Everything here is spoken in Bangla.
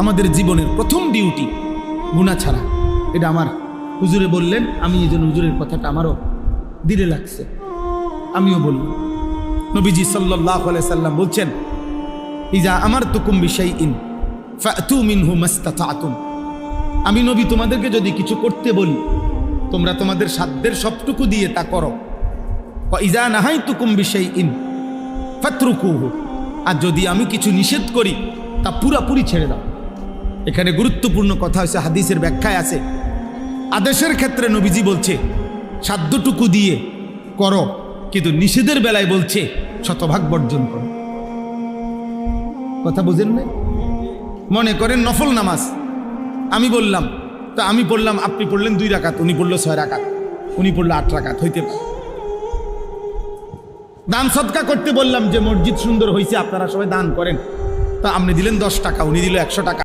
আমাদের জীবনের প্রথম ডিউটি গুনাহ ছাড়া। এটা আমার হুজুরে বললেন, আমি এই জন্য হুজুরের কথাটা আমারও দিলে লাগছে, আমিও বললাম। নবীজি সাল্লাল্লাহু আলাইহি সাল্লাম বলছেন, ইজা আমারতুকুম বিশাইইন ফাতু মিনহু মাসতাতাতুম। আমি নবী তোমাদেরকে যদি কিছু করতে বলি, তোমরা তোমাদের সাধ্যের সবটুকু দিয়ে তা করো। ওয়া ইজা নাহাইতুকুম বিশাইইন ফাতরুকুহু। আর যদি আমি কিছু নিষেধ করি তা পুরাপুরি ছেড়ে দাও। এখানে গুরুত্বপূর্ণ কথা হচ্ছে, হাদিসের ব্যাখ্যায় আছে, আদেশের ক্ষেত্রে নবীজি বলছে সাধ্যটুকু দিয়ে করো, কিন্তু নিষেধের বেলায় বলছে শতভাগ বর্জন করো। কথা বুঝেন না? মনে করেন নফল নামাজ আমি বললাম, তা আমি পড়লাম, আপনি পড়লেন 2 রাকাত, উনি পড়লো 6 রাকাত, উনি পড়লো 8 রাকাত, হইতে পারে। দান সদকা করতে বললাম যে মসজিদ সুন্দর হয়েছে, আপনারা সবাই দান করেন, তা আপনি দিলেন 10 টাকা, উনি দিল 100 টাকা।